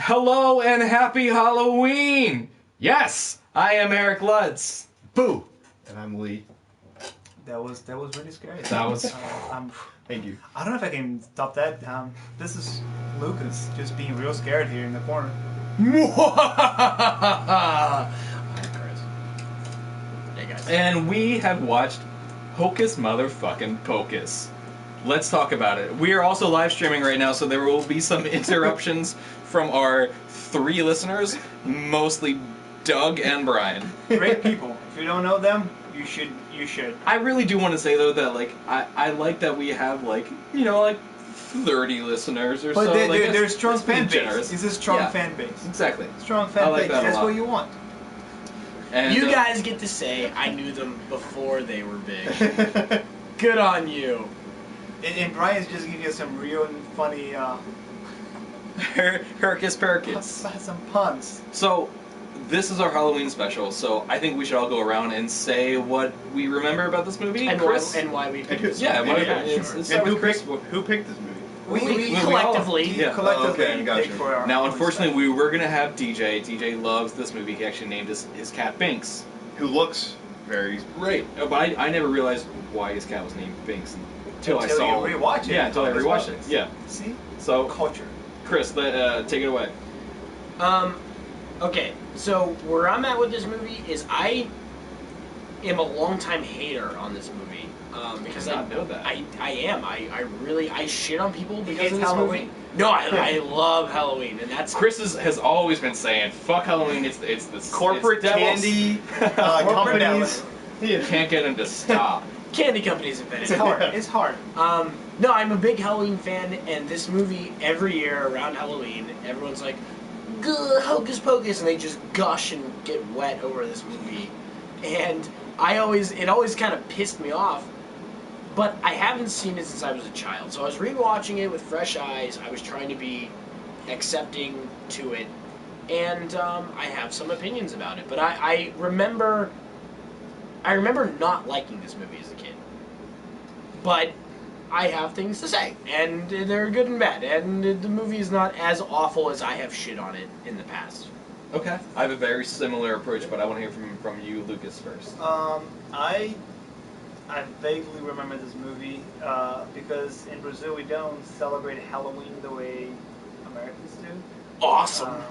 Hello and happy Halloween! Yes, I am Eric Lutz. Boo! And I'm Lee. That was really scary. That was. Thank you. I don't know if I can stop that. This is Lucas just being real scared here in the corner. I'm Chris. Hey guys. And we have watched Hocus motherfucking Pocus. Let's talk about it. We are also live streaming right now, so there will be some interruptions from our 3 listeners, mostly Doug and Brian. Great people. If you don't know them, you should. I really do want to say though that I like that we have like 30 listeners or but so. They're strong fan base. generous. It's a strong Yeah. fan base. Exactly. Strong fan I like base. that a That's lot. what you want. And, You guys get to say I knew them before they were big. Good on you. And Brian's just giving you some real funny Hercus Perkins. some puns. So, this is our Halloween special, so I think we should all go around and say what we remember about this movie. And Chris? why we picked this Yeah, movie. why- Yeah, let's sure. start And with Chris. who picked this movie? We all- collectively. Yeah. Collectively okay, gotcha. pick for our Now, Halloween unfortunately, special. we were going to have DJ. DJ loves this movie. He actually named his cat Binks. Who looks very... Right. But I never realized why his cat was named Binks until I saw you rewatch it. Yeah, until I rewatched it. Yeah. See? So, Culture. Chris, take it away. Okay, so where I'm at with this movie is I am a longtime hater on this movie. Because I did not know that. I am. I really shit on people because It's of this Halloween. movie. No, I love Halloween, and that's Chris has always been saying, "Fuck Halloween." It's this Corporate it's devils. candy Corporate companies. You can't get him to stop. candy companies invented. It's hard. It's hard. No, I'm a big Halloween fan, and this movie, every year around Halloween, everyone's like, "Gah, Hocus Pocus," and they just gush and get wet over this movie. And it always kind of pissed me off, but I haven't seen it since I was a child. So I was rewatching it with fresh eyes. I was trying to be accepting to it, and I have some opinions about it. But I remember not liking this movie as a kid. But I have things to say, and they're good and bad, and the movie is not as awful as I have shit on it in the past. Okay. I have a very similar approach, but I want to hear from you, Lucas, first. I vaguely remember this movie because in Brazil we don't celebrate Halloween the way Americans do. Awesome.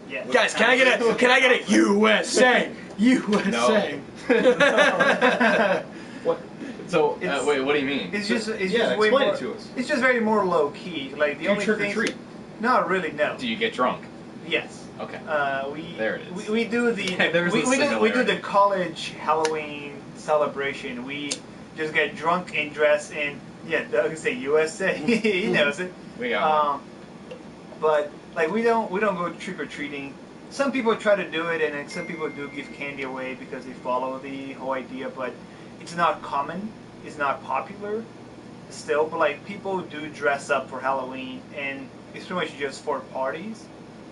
Yeah. Guys, can I get a USA? USA. What? So It's- wait, what do you mean? It's just way explain more. it to us. It's just very more low key. Like the You only trick or thing. treat. Not really. No. Do you get drunk? Yes. Okay. There it is. We do the There's we a do the similarity. college Halloween celebration. We just get drunk and dress in Doug can say USA. He knows it. We got But like we don't go trick or treating. Some people try to do it, and then some people do give candy away because they follow the whole idea. But it's not common. It's not popular still. But like people do dress up for Halloween, and it's pretty much just for parties.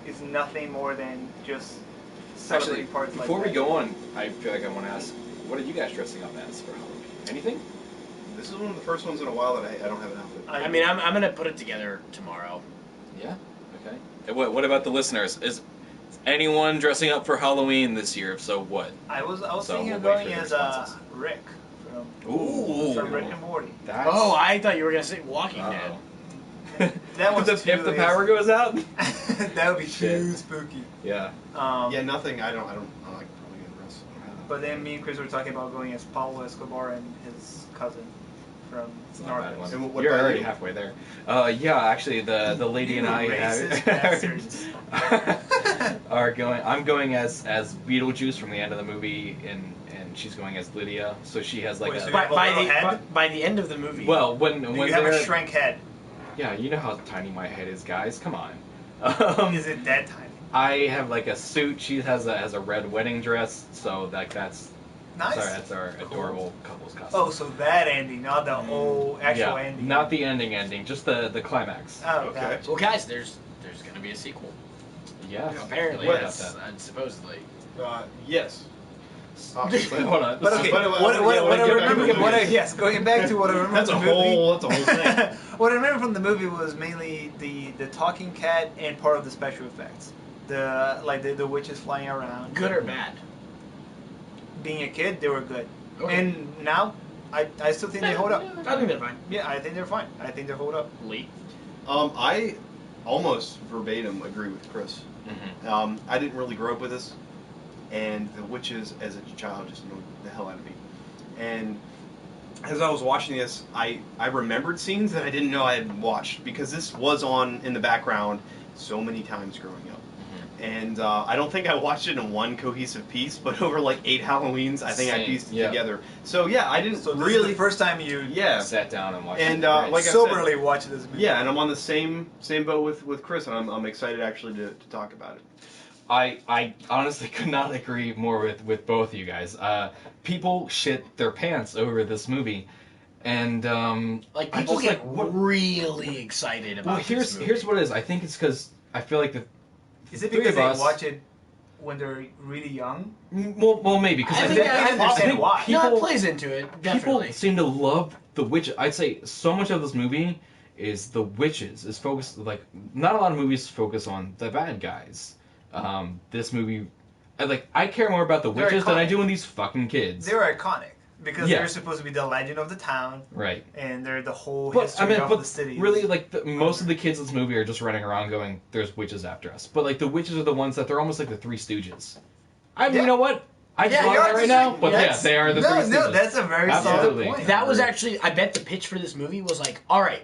It's nothing more than just Actually, celebrating parties. before like we that. go on, I feel like I want to ask, what are you guys dressing up as for Halloween? Anything? This is one of the first ones in a while that I don't have an outfit. I mean, I'm gonna put it together tomorrow. Yeah. Okay. And what about the listeners? Is anyone dressing up for Halloween this year? If so, what? I was So thinking we'll of wait going for the as responses. Rick from Ooh. Rick and Morty. That's... Oh, I thought you were gonna say Walking Dead. Uh-oh. That was if the too- power goes out. that would be too Shit. spooky. Yeah. Yeah, nothing. I like probably getting dressed. But then me and Chris were talking about going as Pablo Escobar and his cousin from It's not a bad Narcos. one. And what You're about already you? halfway there. Yeah, actually, the lady and I Racist bastards. are going. I'm going as Beetlejuice from the end of the movie, and she's going as Lydia. So she has like Wait, so a. you have a little head? By the end of the movie. Well, when Do you have they're a shrink head? yeah, you know how tiny my head is, guys. Come on. Is it that tiny? I have like a suit. She has a red wedding dress. So that's Nice. sorry, that's our Cool. adorable couple's costume. Oh, so that ending, not the whole actual yeah, ending. not the ending, just the climax. Oh, Okay. gotcha. well, guys, there's gonna be a sequel. Yeah. Apparently, What that's about supposedly. Yes. Wait, hold on. But okay, But- what I get back to the remember, movie. yes, going back to what I remember That's a from the movie. whole thing. What I remember from the movie was mainly the talking cat and part of the special effects. The witches flying around. Good or bad? Being a kid, they were good. Okay. And now, I still think they hold up. I think they're fine. Yeah, I think they're fine. I think they hold up. Lee? I almost verbatim agree with Chris. Mm-hmm. I didn't really grow up with this, and the witches as a child just annoyed the hell out of me. And as I was watching this, I remembered scenes that I didn't know I had watched because this was on in the background so many times growing up. And I don't think I watched it in one cohesive piece, but over like 8 Halloweens, I think I Same, pieced it yeah. together. So yeah, I didn't So this really is the first time you Sat down and watched And, it. Right. like I said- soberly watch this movie. Yeah, and I'm on the same boat with Chris, and I'm excited actually to talk about it. I honestly could not agree more with both of you guys. People shit their pants over this movie, and Like, I people just, get like, what- really excited about well, this movie. here's what it is. I think it's because I feel like the Is it three because of they us- watch it when they're really young? well maybe because I I think think, I understand why. No, people- it plays into it, definitely. people seem to love the witch. I'd say so much of this movie is the witches. Is focused like not a lot of movies focus on the bad guys. This movie, I care more about the They're witches than I iconic. do in these fucking kids. They're iconic because Yeah. they're supposed to be the legend of the town, Right. and they're the whole But history of but the city. really, most of the kids in this movie are just running around going, "There's witches after us." But like the witches are the ones that they're almost like the Three Stooges. I mean, Yeah. you know what? I just Yeah, thought you're of that right now. But yeah, that's- they are the no, Three Stooges. No, that's a very Absolutely. solid point. That was actually, I bet the pitch for this movie was like, all right,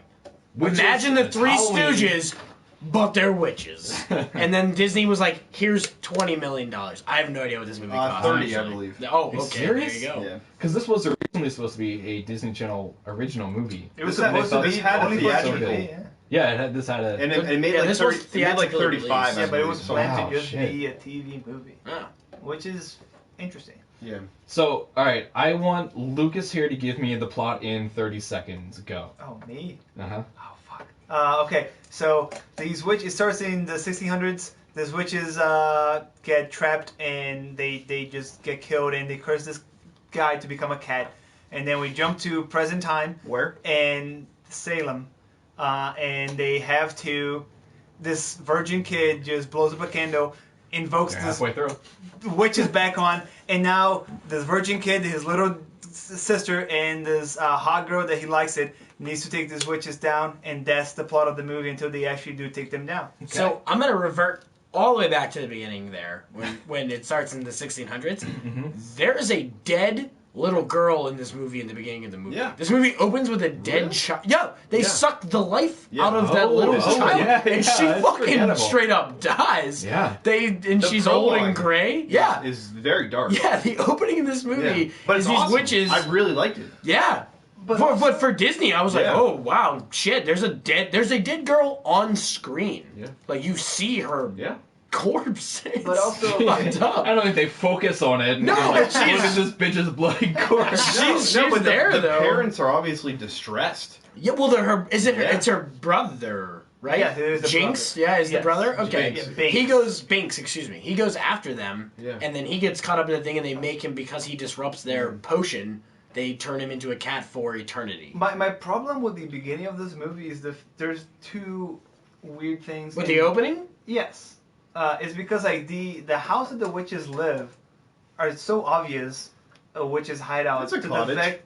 Witches, imagine the it's Three Halloween. Stooges, but they're witches. And then Disney was like, here's $20 million. I have no idea what this movie cost. 30, I actually. believe. Oh, Are you okay, serious? there you go. Yeah. Because this was originally supposed to be a Disney Channel original movie. It was This had- supposed to this be had a only for theatrical. TV, yeah. Yeah, this had a. And it made Yeah, like this 30, was it made like theatrically 35. released. I Yeah, but it believe, was so- planned Wow, to just shit. be a TV movie, Ah. which is interesting. Yeah. So, all right, I want Lucas here to give me the plot in 30 seconds. Go. Oh, me? Uh huh. Oh, fuck. Okay, so these witches, it starts in the 1600s. These witches get trapped and they just get killed, and they curse this guy to become a cat. And then we jump to present time Where? and Salem, and they have to. This virgin kid just blows up a candle, invokes You're this halfway through. witch is back on, and now this virgin kid, his little sister, and this hot girl that he likes needs to take these witches down, and that's the plot of the movie until they actually do take them down. So I'm going to revert all the way back to the beginning there, when it starts in the 1600s. There is a dead little girl in this movie in the beginning of the movie. Yeah. This movie opens with a dead Really? child. Yeah, they Yeah. sucked the life Yeah. out of that little oh, child, yeah, and she that's fucking forgettable. straight up dies. Yeah. And The she's old and prologue gray. Yeah. Is very dark. Yeah, the opening of this movie Yeah. But is it's these awesome. witches. I really liked it. Yeah. But But for Disney, I was like, Yeah. oh wow, shit! There's a dead girl on screen. Yeah. Like you see her Yeah. corpse. It's But also- fucked up. I don't think they focus on it. And No, they're like, but she's- look at this bitch's bloody corpse. She's but there, the though. parents are obviously distressed. Yeah, well, they're her. Is it? Yeah. It's her brother, right? Yeah, it is the Jinx. brother. Yeah, is the Yes. brother? Okay. Binks. Yeah, Binks. He goes Binks. Excuse me. He goes after them, Yeah. and then he gets caught up in the thing, and they make him because he disrupts their potion. They turn him into a cat for eternity. My problem with the beginning of this movie is there's two weird things. With in- the opening, Yes, it's because like the house that the witches live are so obvious a witch's hideout. It's a to cottage. The fact,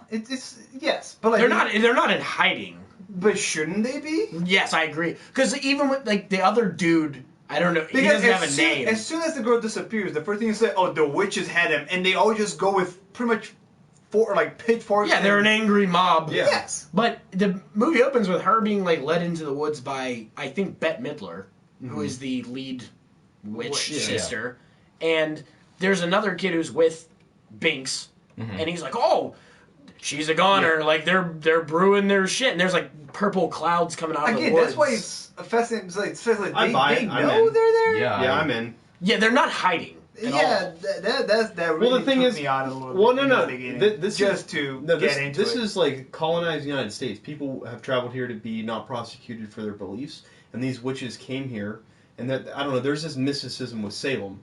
it's yes, but like they're not in hiding. But shouldn't they be? Yes, I agree. Because even with like the other dude, I don't know. He Because doesn't have a name. as soon as the girl disappears, the first thing you say, "Oh, the witches had him," and they all just go with pretty much pitchforks. Yeah, they're an and, angry mob. Yeah. Yes. But the movie opens with her being like led into the woods by I think Bette Midler, who is the lead witch Yeah. sister, and there's another kid who's with Binks, and he's like, "Oh, she's a goner." Like they're brewing their shit, and there's like purple clouds coming out of the Again, woods. that's why it's fascinating. It's fascinating. I buy They it. I'm know in. they're there. Yeah. Yeah, I'm in. Yeah, they're not hiding. At Yeah, all. that really the thing took is- me out a little Well, bit. no, in the beginning, this just is, to no, get into this it. is like colonized United States. People have traveled here to be not prosecuted for their beliefs, and these witches came here, and that I don't know. There's this mysticism with Salem,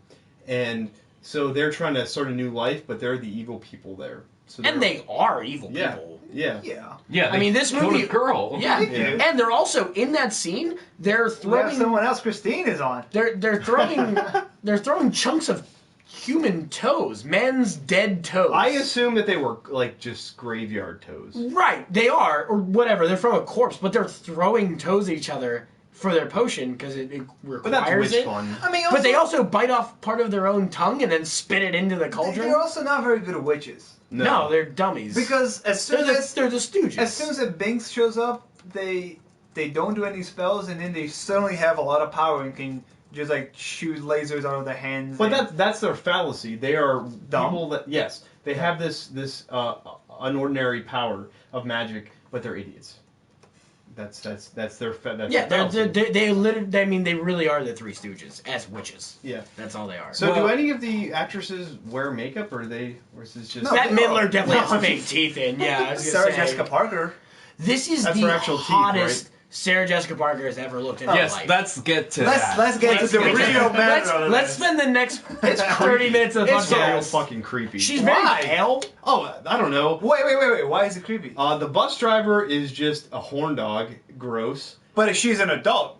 and So they're trying to start a new life, but they're the evil people there. So And they are evil yeah, people. yeah. Yeah, I mean, this killed movie- a girl. Yeah. Yeah. And they're also in that scene. They're We have throwing. someone else. Christine is on. They're throwing. They're throwing chunks of human toes, men's dead toes. I assume that they were like just graveyard toes. Right, they are, or whatever. They're from a corpse, but they're throwing toes at each other for their potion because it requires But that's witch it. fun. I mean, But they also bite off part of their own tongue and then spit it into the cauldron. they're also not very good at witches. No, they're dummies. Because as soon they're the Stooges. as soon as a Binks shows up, they don't do any spells, and then they suddenly have a lot of power and can just like shoot lasers out of their hands. But and- that's their fallacy. They are Dumb? people that they have this unordinary power of magic, but they're idiots. That's their yeah, fallacy. they literally. I mean, they really are the Three Stooges as witches. Yeah. That's all they are. So Well- do any of the actresses wear makeup, or is this just? No, Matt they Midler are. definitely has fake teeth in. Yeah, I was gonna Sarah say. Jessica Parker. This is That's the her actual teeth, hottest Sarah Jessica Parker has ever looked in her Yes, life. let's get to that. Let's get to the Let's get real to- matter. let's spend the next 30 minutes of the It's real podcast. fucking creepy. She's Why? very pale. Oh, I don't know. Wait. Why is it creepy? The bus driver is just a horn dog. Gross. But if she's an adult,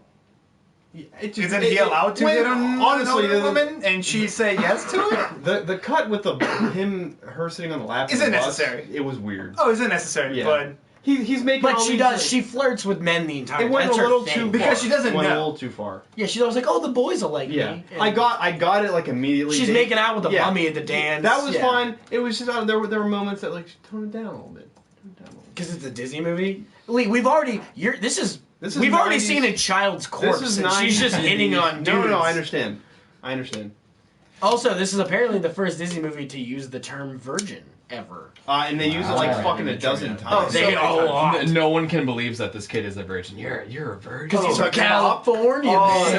It isn't he allowed to get an honestly, older woman and she say yes to it? the cut with her sitting on the lap. of Isn't the bus, necessary. It was weird. Oh, isn't necessary, Yeah. but He's making. But all she these, does. like- She flirts with men the entire It time. went That's a her little thing. too Because far. she doesn't Went a know. little too far. Yeah, she was like, "Oh, the boys will like Yeah, me." I got it like immediately. She's making out with the mummy at the dance. That was Yeah. fine. It was just there were moments that like tone it down a little bit. Because it's a Disney movie. Lee, we've already. This is We've already 90s. seen a child's corpse, This is and she's just 90s. hitting on dudes. No, I understand. Also, this is apparently the first Disney movie to use the term virgin ever. And they use it like Wow. fucking a dozen Oh, times. so many times. No one can believe that this kid is a virgin. You're a virgin. Because he's Oh, from California, Oh,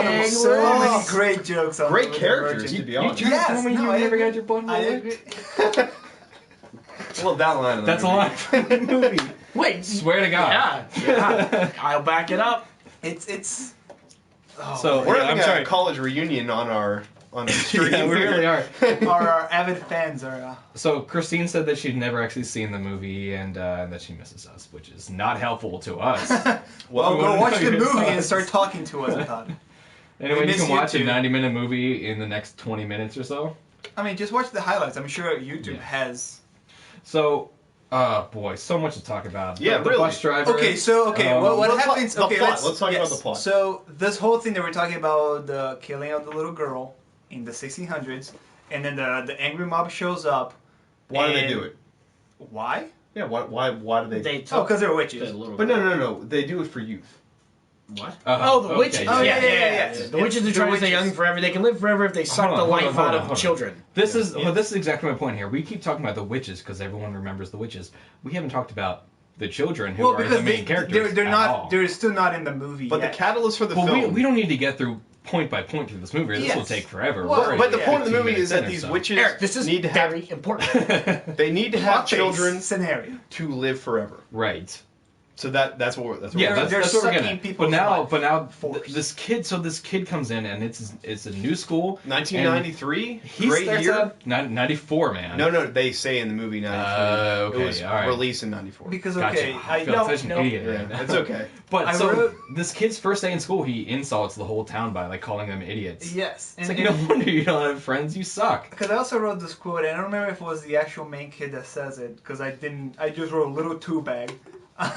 man. so, so many great jokes. On Great the characters, Virgin. to be honest. Yes, tell me no, you I never agree. got your butthole I licked? agree. Well, that line. In the That's a movie. line from the movie. Wait, Swear to God. Yeah. I'll back it up. It's. Oh, So- We're Yeah, having I'm a sorry. college reunion on our stream. Yeah, we really are. our avid fans are. So Christine said that she'd never actually seen the movie and that she misses us, which is not helpful to us. Well, we go wanna watch know the your movie and thoughts. start talking to us about it. Anyway, We you miss can watch a YouTube. 90-minute movie in the next 20 minutes or so. I mean, just watch the highlights. I'm sure YouTube Yeah. has. So, boy, so much to talk about. Yeah, the really. bus driver. Okay, so what the happens? plot- the Okay, plot. Let's talk about the plot. So this whole thing that we're talking about, the killing of the little girl in the 1600s, and then the angry mob shows up. Why do they and- do it? Why? Yeah, why do they? They Oh, because they're the witches. little But no. They do it for youth. What? Oh, the witches. Oh, yeah. yeah. The witches are trying to stay young forever. They can live forever if they suck the life out of children. This is exactly my point here. We keep talking about the witches because everyone remembers the witches. We haven't talked about the children who Well, are because the main characters. they're at not. all. They're still not in the movie. But yet. the catalyst for the Well, film. we don't need to get through point by point through this movie. This will Yes. take forever. Well, We're already But the Yeah. point of the 15 movie is minutes that in or these so. witches Eric, this is need to have very important. they need to have Plot-based children scenario. to live forever. Right. So that's what we're Yeah, They're- that's what we're sucking getting. people's But now, force. this kid comes in and it's a new school. 1993, He great starts year. out 94, man. No, they say in the movie 93. Okay, it was all right. released in 94. Because Gotcha. okay, I feel like such an idiot Yeah, right now. it's okay. But I so wrote- this kid's first day in school, he insults the whole town by like calling them idiots. yes, It's like no wonder you don't have friends. You suck. Because I also wrote this quote, and I don't remember if it was the actual main kid that says it, because I didn't. I just wrote little two bag,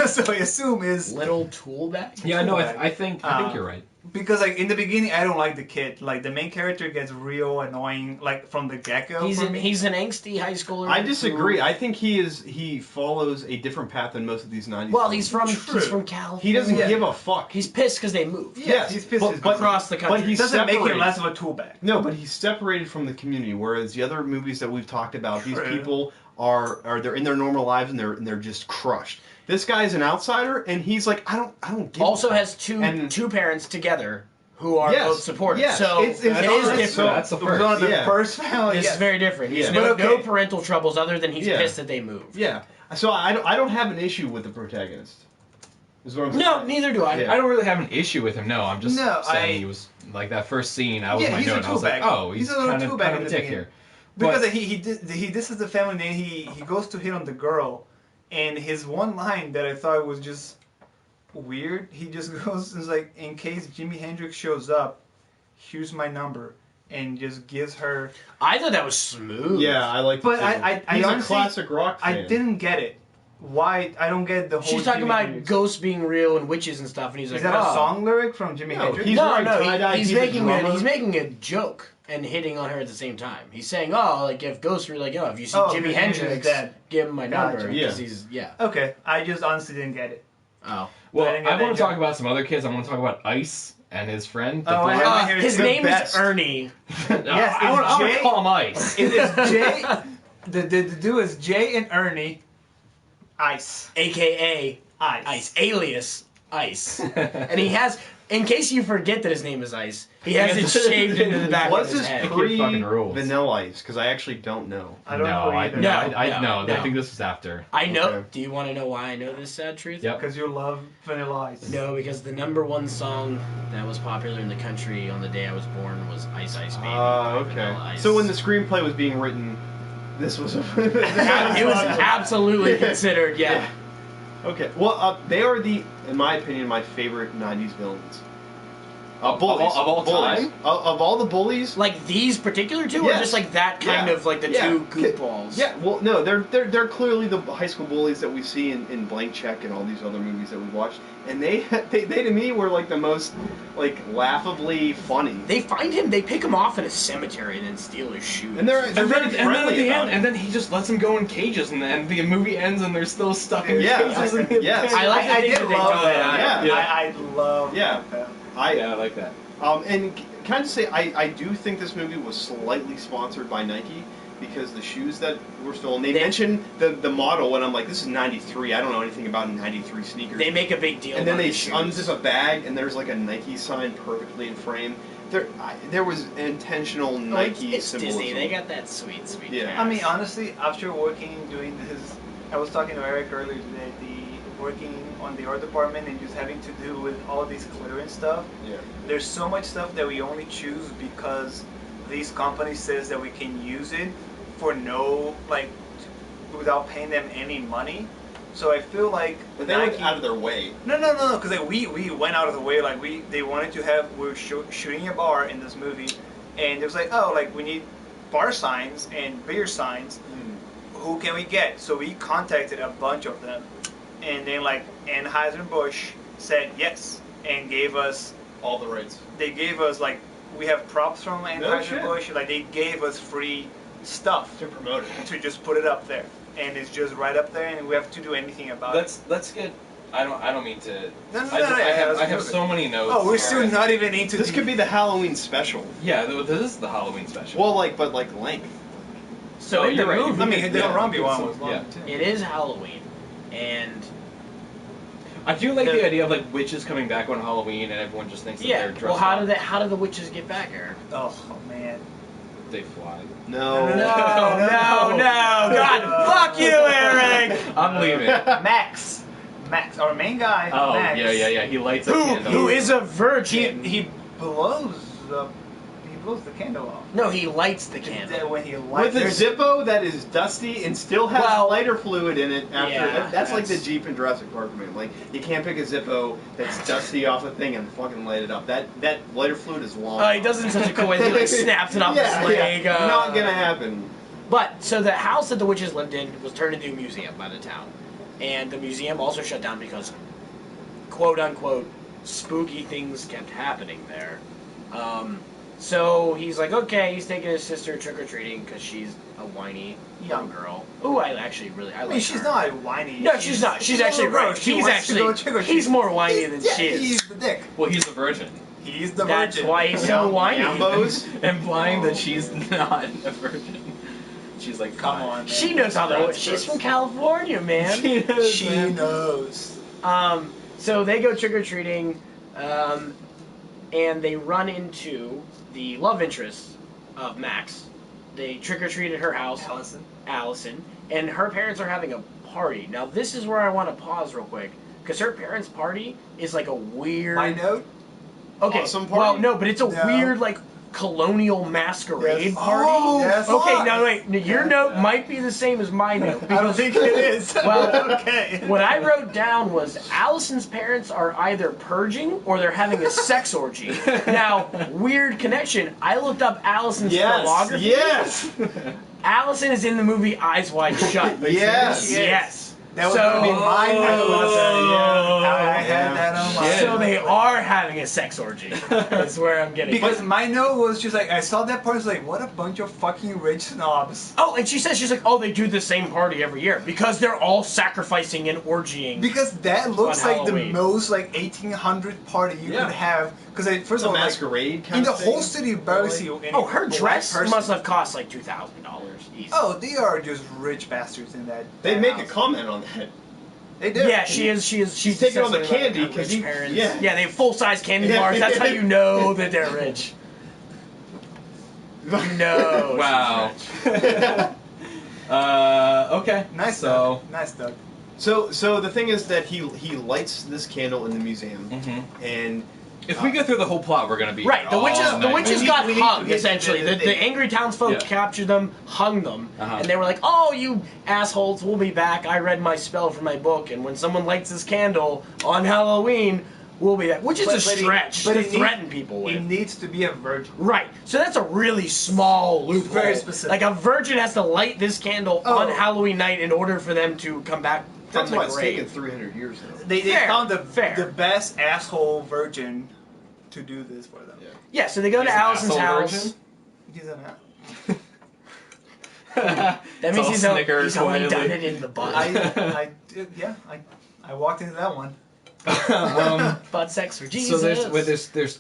so I assume is Little tool bag? Yeah, no, Bag. I think you're right. because like in the beginning I don't like the kid. Like the main character gets real annoying, like from the get go. He's an angsty high schooler. I disagree. who- I think he follows a different path than most of these 90s. Well, films. True. he's from California. He doesn't Yeah. give a fuck. He's pissed because they moved. Yes, he's pissed. but- he's but- across the country. but he's doesn't make him separated. less of a tool bag. No, but he's separated from the community. Whereas the other movies that we've talked about, these True. people are they're in their normal lives and they're just crushed. This guy is an outsider, and he's like, I don't give. Also a fuck. has And- two parents together who are Yes, both supportive. yes, So it's it is honest. different. So That's the It was one of first. the Yeah. first family. It's yes. very different. He's Yeah. no, But okay. no parental troubles other than he's Yeah. pissed that they moved. Yeah. So I don't have an issue with the protagonist. Is what I'm No, saying. neither do I. Yeah. I don't really have an issue with him. No, I'm just No, saying I- he was Like that first scene, I was Yeah, my he's a note. I was like, tool-bag. oh, he's He's a little kind of tool-bag a in the dick beginning. here. Because But- he this is the family name. He goes to hit on the girl, and his one line that I thought was just weird. He just goes and is like, in case Jimi Hendrix shows up, here's my number, and just gives her. I thought that was smooth. Yeah, I like. But too. I He's honestly, a classic rock fan. I didn't get it. Why I don't get the whole. She's talking Jimi about Hendrix. ghosts being real and witches and stuff, and he's Is like, that oh. a song lyric from Jimi No, Hendrix? he's No, wearing no, tie-dye, he's he's a making drummer. he's making a joke and hitting on her at the same time. He's saying, oh, like if ghosts were like, oh, if you see Oh, Jimi Jimi Hendrix is Hendrix, dead. give him my number Gotcha. because Yeah. he's yeah. Okay, I just honestly didn't get it. Oh, Well, I didn't get I want that to talk joke. about some other kids. I want to talk about Ice and his friend. The Oh, I boy. have it here. his the name best. is Ernie. Yes, I want to Jay- call him Ice. It is Jay. The dude is Jay and Ernie. Ice. AKA Ice. Ice, alias Ice, and he has. In case you forget that his name is Ice, he has it shaved into the back What's of his his head. kid fucking rules. Vanilla Ice? Because I actually don't know. I don't know either. No. I think this was after. I know. Okay. Do you want to know why I know this sad truth? Yep. Because you love Vanilla Ice. No, because the #1 song that was popular in the country on the day I was born was Ice Ice Baby. by Okay. Vanilla Ice. So when the screenplay was being written, this was a. it was absolutely considered, yeah. Okay. Well, they are in my opinion, my favorite '90s villains. Bullies. Of all Bullies. time? Of all the bullies. Like these particular two, or Yes. just like that kind Yeah. of like the Yeah. two goofballs? Yeah. Well, no, they're clearly the high school bullies that we see in Blank Check and all these other movies that we've watched, and they to me were like the most like laughably funny. They find him, they pick him off in a cemetery and then steal his shoes. And they're And then, very and then at friendly the about end, it. and then he just lets them go in cages, and then the movie ends, and they're still stuck in Yeah. cages. In the Yes. I like the I thing did that they love do that. Yeah. I love Yeah. that. yeah, I like that. And can I just say, I do think this movie was slightly sponsored by Nike because the shoes that were stolen, they mentioned the model, and I'm like, this is '93. I don't know anything about '93 sneakers. They make a big deal and then about they the shoes. unzip a bag, and there's like a Nike sign perfectly in frame. There was intentional Oh, Nike it's symbolism. Disney, they got that sweet Yeah. cash. I mean, honestly, after doing this, I was talking to Eric earlier today, working on the art department and just having to do with all this clearance stuff. Yeah. There's so much stuff that we only choose because these companies says that we can use it for without paying them any money. So I feel like But they went out of their way. No, because we went out of the way. Like they wanted to have we're shooting a bar in this movie, and it was like, oh, like we need bar signs and beer signs. Who can we get? So we contacted a bunch of them, and then like Anheuser-Busch said yes and gave us All the rights. they gave us like we have props from shit. Anheuser-Busch. Like they gave us free stuff To promote it. to just put it up there, and it's just right up there, and we have to do anything about it. Let's get. I don't mean to. No, I have so many notes. Oh, we're where still not even into This could be the Halloween special. Yeah, this is the Halloween special. Well, but length. So Oh, in you're the right. movie, I mean, the Yeah, Harambe you one could was say- long yeah. too. it is Halloween, and I do like The- the idea of like witches coming back on Halloween, and everyone just thinks that yeah. they're dressed Well, how up. do the witches get back here? Oh man. They fly. No. No. God, fuck you, Eric. I'm leaving. Max, our main guy. Oh Max, yeah. He lights a candle. Who is a virgin? He blows the candle off. No, he lights the candle. When he lights With a Zippo that is dusty and still has Well, lighter fluid in it after. yeah, that's like the that's- Jeep in Jurassic Park movie. Like you can't pick a Zippo that's dusty off a thing and fucking light it up. That lighter fluid is long. He does it in such a cool way. He like snaps it off yeah, his leg. Yeah. Not gonna happen. But so the house that the witches lived in was turned into a museum by the town, and the museum also shut down because, quote unquote, spooky things kept happening there. So he's like, okay, he's taking his sister trick or treating because she's a whiny young girl. Ooh, I like I mean, she's her. not whiny. No, she's not. She's actually right. He's more whiny than she is. He's the dick. Well, he's a virgin, He's the That's virgin. why he's so whiny. Yambos. implying that she's not a virgin. She's like, Come fine. on, man. She knows how to. That's She's gross. from California, man. She knows. So they go trick or treating, and they run into the love interest of Max. They trick or treat at her house, Allison, and her parents are having a party. Now this is where I want to pause real quick because her parents' party is like a weird. My note. Okay, awesome well, party? no, but it's a No. weird, like, colonial masquerade Yes. party. Oh, yes. Okay, now wait, your Yeah. note might be the same as my note. I don't think it is. Well, okay. What I wrote down was Allison's parents are either purging or they're having a sex orgy. Now, weird connection. I looked up Allison's filmography. Yes. Allison is in the movie Eyes Wide Shut. Yes. Yes. That was So- gonna be my note. Oh, I had that on my. So they are having a sex orgy. That's where I'm getting. Because my note was just like I saw that part. I was like, what a bunch of fucking rich snobs. Oh, and she says she's like, oh, they do the same party every year because they're all sacrificing and orgying. Because that looks On like Halloween. the most like 1800 party you Yeah. could have. Because first It's of a all, like, masquerade kind in the of thing. whole city of barely see any Oh, her black dress person. must have cost like $2,000 easy. Oh, they are just rich bastards in that. They that make a house. comment on that. They do. Yeah, she is. She's taking all the says something about candy her 'cause rich he- parents. yeah. Yeah, they have full size candy Yeah. bars. That's how you know that they're rich. No. Wow. she's rich. Okay. Nice, So. Doug. Nice, Doug. So the thing is that he lights this candle in the museum, Mhm. and If we go through the whole plot, we're gonna be Right, the all witches. The night. witches We got need to hung get essentially. the The angry townsfolk Yeah. captured them, hung them, Uh-huh. and they were like, "Oh, you assholes, we'll be back. I read my spell from my book, and when someone lights this candle on Halloween, we'll be back." Which is a stretch to threaten people with. It needs to be a virgin. Right. So that's a really small loophole. Very specific. Like a virgin has to light this candle Oh. on Halloween night in order for them to come back from that's the why it's taken grave. 300 years though. They Fair, found fair. the best asshole virgin to do this for them. Yeah. Yeah. So they go He's to an Allison's asshole house. virgin? He's an That It's means all he's Snickers only done quietly. it in the butt. I walked into that one. Butt sex for Jesus. So there's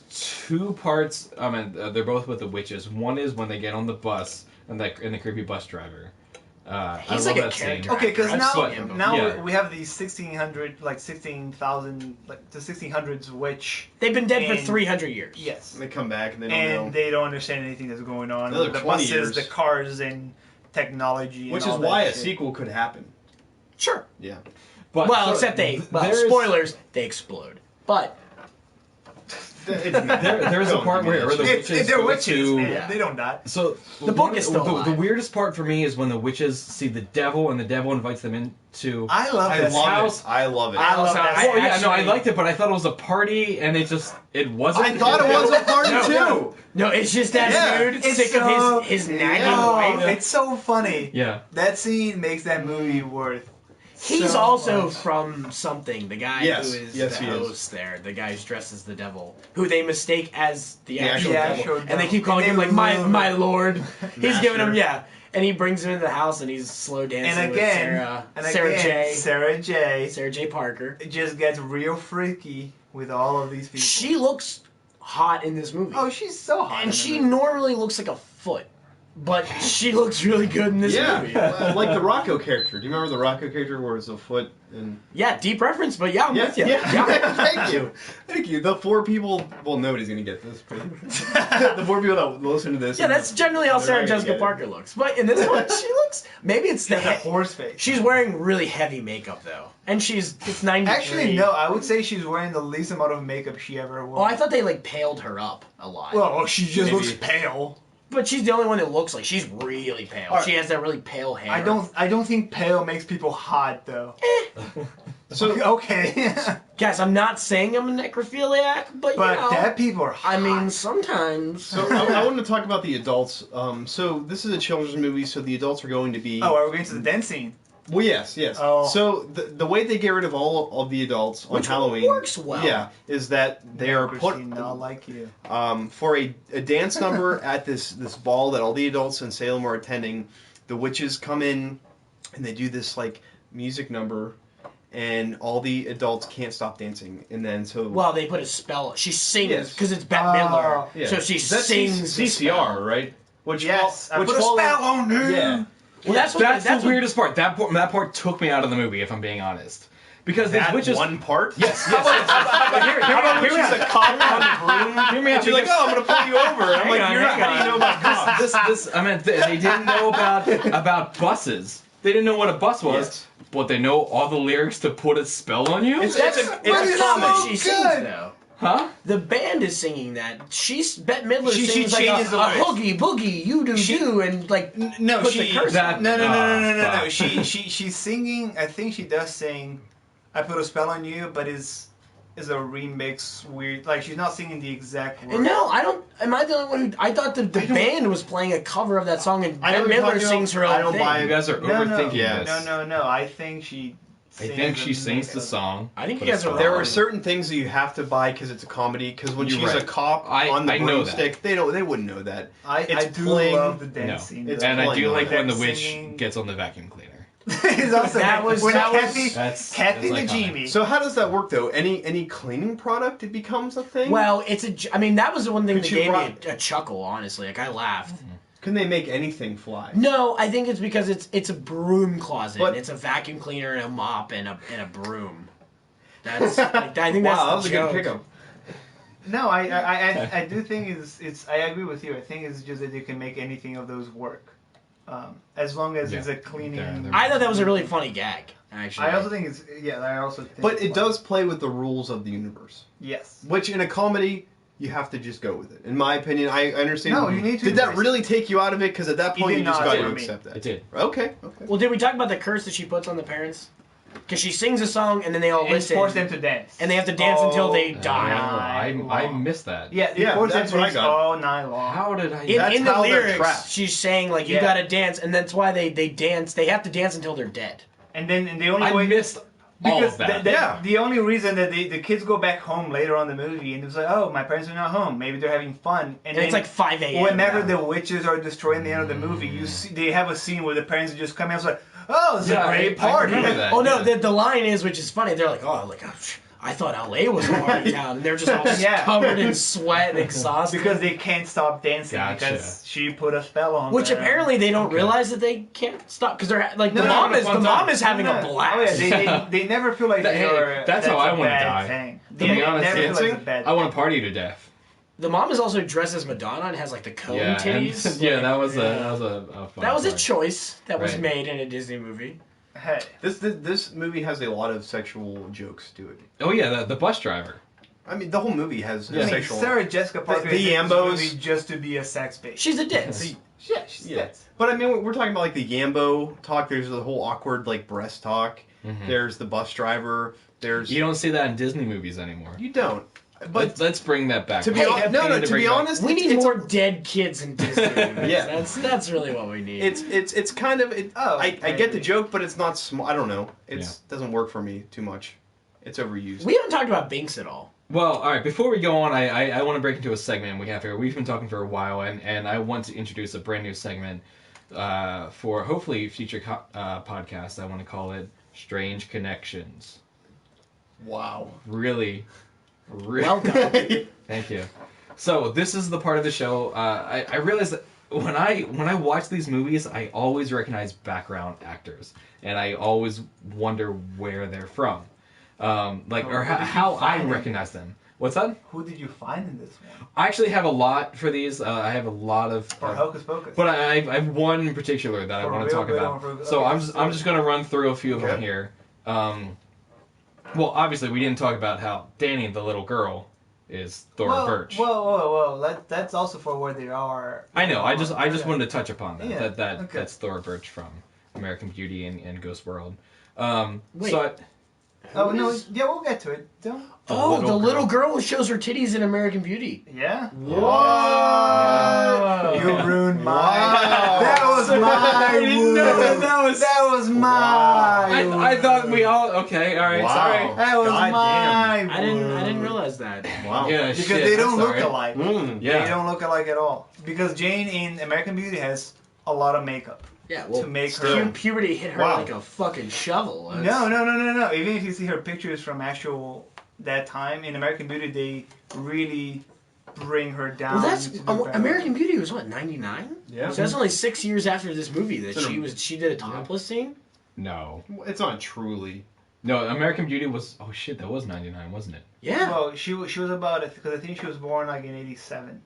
two parts. I mean, they're both with the witches. One is when they get on the bus and the creepy bus driver. He's I like love a that scene. character. Okay, because I've now seen him before. Yeah. we have these 1600, like 16,000, like the 1600s witch. They've been dead for And- 300 years. Yes. And they come back and they don't And know. they don't understand anything that's going on. Another the 20 buses, years. the cars, and technology. Which and is all that why a shit. sequel could happen. Sure. Yeah. But Well, so except there's- spoilers, they explode. But There's a part where the If witches they're go witches, to. man, Yeah. they don't die. So The book is still the alive. weirdest part for me is when the witches see the devil and the devil invites them into. I love I this love house. it. I love it. I love that. Well, yeah, no, I actually- liked it, but I thought it was a party, and it wasn't. I thought it was a party No. too. no, it's just that Yeah, dude it's sick so- of his nagging Oh, wife. it's so funny. Yeah. That scene makes that movie worth. He's so also much. from something. The guy Yes. who is Yes, the he is. host there. The guy who's dressed as the devil, who they mistake as the The actual actual devil, devil. and they keep calling And him they like my love my it. lord. He's giving him Master. and he brings him into the house and he's slow dancing And again, with Sarah J. Sarah J. Parker. It just gets real freaky with all of these people. She looks hot in this movie. Oh, she's so hot. in and the she movie. normally looks like a foot, but she looks really good in this Yeah, movie. like the Rocco character. Do you remember the Rocco character where it's a foot and? Yeah, deep reference, but yeah, I'm with you. Thank you, thank you. The four people. Well, nobody's gonna get this, but the four people that listen to this. Yeah, that's generally how They're Sarah not gonna Jessica get it. Parker looks. But in this one, she looks. Maybe it's She the has a horse face. She's wearing really heavy makeup though, and it's 93. Actually, no. I would say she's wearing the least amount of makeup she ever wore. Oh, I thought they like paled her up a lot. Well, she just Maybe. looks pale. but she's the only one that looks like she's really pale. Alright. She has that really pale hair. I don't think pale makes people hot though. So Okay. Guys, I'm not saying I'm a necrophiliac, but but you know, that people are hot. I mean, sometimes. So I wanted to talk about the adults. So this is a children's movie, so the adults are going to be. Oh, are we going to the dance scene? Well, yes. Oh. So the way they get rid of all of the adults on Which Halloween works well. Yeah, is that they are put Christine, not like you. for a dance number at this ball that all the adults in Salem are attending. The witches come in and they do this like music number, and all the adults can't stop dancing. And then so Well, they put a spell. She sings Yes. because it's Bette Oh, Midler, yeah. so she That's sings the CCR, spell. right? Which Yes, I which put a follows- spell on you. Yeah. Well, that's That's the weirdest part. That part took me out of the movie, if I'm being honest, because these That witches. one part. Yes, yes. But hear me out. a cop on the broom. Hear me out. She's like, because- oh, I'm gonna pull you over. I'm Hang like, on, you're not. hang How do you know about cops? I meant they didn't know about buses. They didn't know what a bus was, Yes. but they know all the lyrics to put a spell on you. It's That's a but it's it's a not comic. what she sings good. though. Huh? The band is singing that. Bette Midler She sings like changes a the lyrics. hoogie boogie, you do do, and like No, puts she a curse that- on no it. no no no no no no. fuck. She's singing. I think she does sing. I put a spell on you, but is a remix weird. Like she's not singing the exact words. No, I don't. Am I the only one who? I thought the band was playing a cover of that song, and I know Bette what you're Midler talking sings about. her own I don't thing. buy it. You guys are No, overthinking Yes. this. No. I think she. I think she sings the song. I think but you guys it's are not. There wrong. are certain things that you have to buy because it's a comedy. Because when You're she's right. a cop I on the know that. broomstick, they wouldn't know that. I It's do plain- love the No. dance scene. It's though. And I do plain like like when the that witch singing. gets on the vacuum cleaner. It's also That was- when that was- Kathy, That's Kathy iconic. Najimy. So how does that work though? Any cleaning product it becomes a thing? Well, I mean, that was the one thing Could that you gave rock- me a chuckle. Honestly, like I laughed. Can they make anything fly? No, I think it's because it's a broom closet. But- It's a vacuum cleaner and a mop and a broom. That's like, I think that's Wow, that the was a joke. good pickup. No, I do think it's I agree with you. I think it's just that they can make anything of those work, as long as it's a cleaning. They're- I thought that was a really funny gag. Actually, I also think it's I also think. But it's it fun. does play with the rules of the universe, Yes. which in a comedy you have to just go with it. In my opinion, I understand. No, you need to Did that embrace really take you out of it? Because at that It point did you just not got for to me. accept that. It did. Okay. Well, did we talk about the curse that she puts on the parents? Because she sings a song and then they all And listen, force them to dance. and they have to dance until they Oh, die. I missed that. Yeah, Yeah, force them that's to what I dance got. all night long. How did I? That's In the how they're lyrics, trapped. she's saying like you Yeah. gotta dance, and that's why they dance. They have to dance until they're dead. And the only I way missed all because of that. Yeah. the only reason that the kids go back home later on the movie and it's like, oh, my parents are not home. Maybe they're having fun. And it's like 5 a.m. whenever now. the witches are destroying the end of the movie, you see they have a scene where the parents are just coming out. It's like, oh, it's Yeah, a great I party. remember that. Oh no, Yeah. the line is, which is funny. They're like, oh, like I thought LA was a party town, and they're just all Yeah. covered in sweat and exhausted. Because they can't stop dancing Gotcha. because she put a spell on Which them. apparently they don't Okay. realize that they can't stop because they're like No, the no, mom no, is fun time. having No, a no. blast. Oh, yeah, they never feel like Hey, they're that's how I a wanna bad die. thing. To Yeah, be they honest, never feel like dancing, it's a bad I want to thing. party to death. The mom is also dressed as Madonna and has like the cone Yeah, and- titties. yeah, Like, that was yeah. a fun that was a part. choice that was Right. made in a Disney movie. Hey. This movie has a lot of sexual jokes to it. Oh yeah, the bus driver. I mean, the whole movie has I mean, sexual. Sarah Jessica Parker the is in this Yambos- movie just to be a sex bait. She's a ditz. Yeah, she's Yeah. nuts. But I mean, we're talking about like the Yambo talk. There's the whole awkward like breast talk. Mhm. There's the bus driver. There's You don't see that in Disney movies anymore. You don't. But Let's bring that back. to be Hey, hon- no, we need to bring be it back. honest, We it's- need it's more dead kids in Disney movies. Yeah. That's really what we need. It's kind of it. Oh, I get the agree. joke, but it's not small. I don't know. It Yeah. doesn't work for me too much. It's overused. We haven't talked about Binks at all. Well, all right. Before we go on, I want to break into a segment we have here. We've been talking for a while, and I want to introduce a brand new segment for hopefully future podcast. I want to call it Strange Connections. Wow. Really. Welcome. Thank you. So this is the part of the show. I realized that when I watch these movies, I always recognize background actors, and I always wonder where they're from, or did you how I find them? recognize them. What's that? Who did you find in this one? I actually have a lot for these. I have a lot of. For Hocus Pocus. But I have one in particular that I For want to real talk good about. one for- So okay, I'm just going to run through a few of them Okay. here. Well, obviously we didn't talk about how Danny, the little girl, is Thora Birch. Whoa. That's also for where they are. I know. I just Okay. wanted to touch upon that. Yeah, Okay. okay. That's Thora Birch from American Beauty and Ghost World. Wait. So Oh no, yeah, we'll get to it. Don't. The little girl who shows her titties in American Beauty. Yeah. What? You ruined mine. Wow. That was I my didn't know wound. that was- my. I thought we all okay. All right. Wow. Sorry. That was God my. I didn't wound. realize that. Wow. Yeah. Because shit, they don't I'm look sorry. alike. Mm. Yeah. They don't look alike at all. Because Jane in American Beauty has a lot of makeup. Yeah, well, To make pu- her- puberty hit her Wow. like a fucking shovel. That's- No. Even if you see her pictures from actual that time in American Beauty, they really bring her down. Well, that's to the ground. American Beauty was what 99. Yeah. So that's only 6 years after this movie that It's she did a topless scene. No. It's not truly. No. American Beauty was. Oh shit. That was 99, wasn't it? Yeah. Well, she was about, because I think she was born like in '87,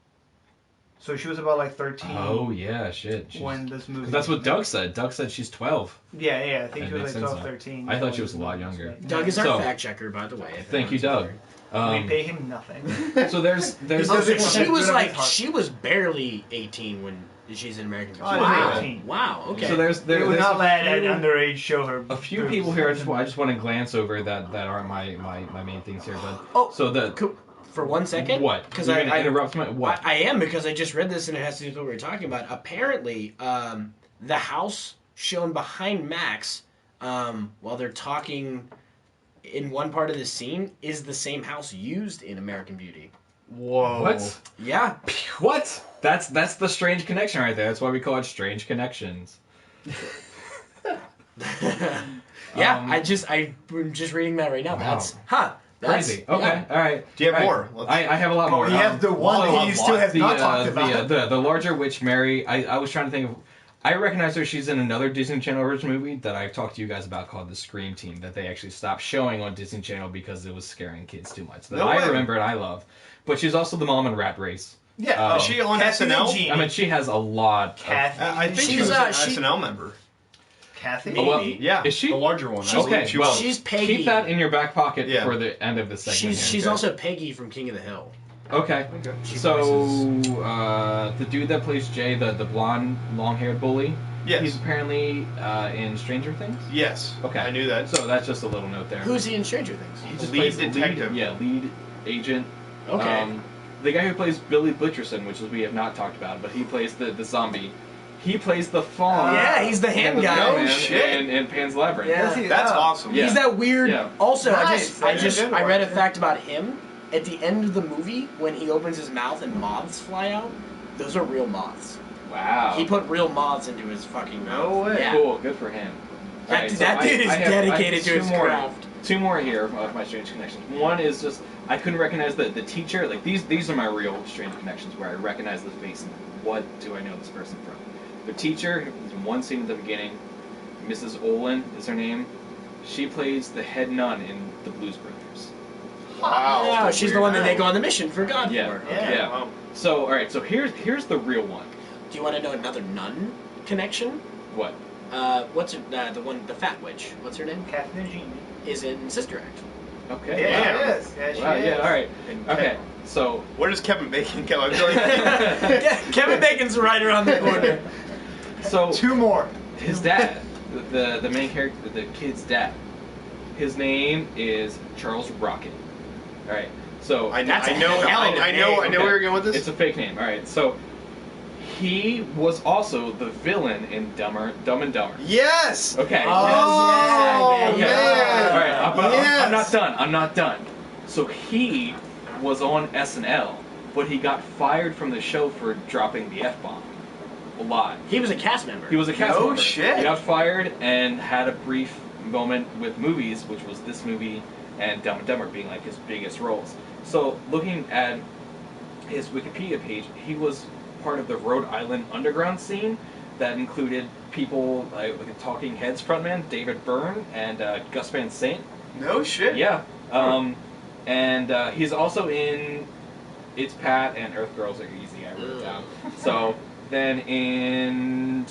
so she was about like 13 Oh yeah. Shit. She's- when this movie. 'cause that's what was Doug said. Doug said she's 12. made. Yeah, I think That she was makes like sense 12, now. 13. I thought when she was this a lot movie was younger. made. Doug is our So- fact checker, by the way. if Thank you, anyone's Doug. We pay him nothing. So there's Oh, so He's she good was on like his heart. she was barely 18 when she's in American Beauty. Oh, Wow. 18. Wow. Okay. So there's They would there's not a let an few- underage show her. a few boobs. people here. I just want to glance over that aren't my main things here. But Oh, so the for 1 second. what? Because You're I gonna interrupt my what? I am, because I just read this and it has to do with what we were talking about. Apparently, the house shown behind Max while they're talking in one part of the scene is the same house used in American Beauty. Whoa. What? Yeah. What? That's the strange connection right there. That's why we call it strange connections. Yeah, Um, I'm just reading that right now. Wow. That's Crazy. Okay. yeah. All right. Do you have All more? right. I have a lot Oh, more. he has the one that he still has not talked about. The larger witch Mary. I was trying to think of. I recognize her. She's in another Disney Channel original movie that I've talked to you guys about called The Scream Team that they actually stopped showing on Disney Channel because it was scaring kids too much. That No I way. remember and I love. But she's also the mom in Rat Race. Yeah, is she on Kathy SNL? Jean. I mean, she has a lot. Kathy. I think She's, she was an she- SNL member. Kathy. Maybe. Well, Yeah, Is she? the larger one? I She's- believe Okay, she well, was. She's Peggy. Keep that in your back pocket Yeah. for the end of the segment. She's here. also Peggy from King of the Hill. Okay. Okay. She So, voices- the dude that plays Jay, the blonde, long-haired bully, Yes. he's apparently in Stranger Things. Yes. Okay. I knew that. So that's just a little note there. Who's he in Stranger Things? he just Lead plays detective. lead agent. Okay. The guy who plays Billy Butcherson, which we have not talked about, but he plays the zombie. He plays the fawn. Yeah, he's the hand and guy. snowman No shit. in Pan's Labyrinth. Yeah. Does he? That's Oh. awesome. Yeah. He's that weird. Yeah. Also, Nice. I read a fact about him. At the end of the movie, when he opens his mouth and moths fly out, those are real moths. Wow. He put real moths into his fucking mouth. No way. Yeah. Cool. Good for him. That, Alright, so that dude is I have dedicated to two his more. craft. Two more here of my strange connections. One is just I couldn't recognize the teacher. Like these are my real strange connections where I recognize the face and what do I know this person from? The teacher, there's one scene at the beginning. Mrs. Olin is her name. She plays the head nun in The Blues Brothers. Wow. Yeah, she's the one that they go on the mission for God Yeah. for. Yeah. Yeah. Wow. So all right. So here's the real one. Do you want to know another nun connection? What? What's her, the fat witch? What's her name? Kathy Jean. Is in Sister Act. Okay. Yeah, wow. it is. Yeah, she Wow, is. yeah. All right. And Okay. So Where does Kevin Bacon go? I feel like Yeah, Kevin Bacon's right around the corner. so Two more. his dad, the main character, the kid's dad, his name is Charles Rocket. All right, so I know. That's a I know. hell of a I know. I name. know where you're going with this. it's a fake name. All right, so he was also the villain in Dumb and Dumber. Yes. Okay. Oh, Okay. man. All right, I'm Yes. not done. I'm not done. So he was on SNL, but he got fired from the show for dropping the F-bomb a lot. He was a cast member. He was a cast No member. shit. He got fired and had a brief moment with movies, which was this movie and Dumb and Dumber being like his biggest roles. So looking at his Wikipedia page, he was part of the Rhode Island underground scene that included people like the Talking Heads frontman David Byrne and Gus Van Sant. No shit. Yeah. And he's also in It's Pat and Earth Girls Are Easy, I wrote it down. So then in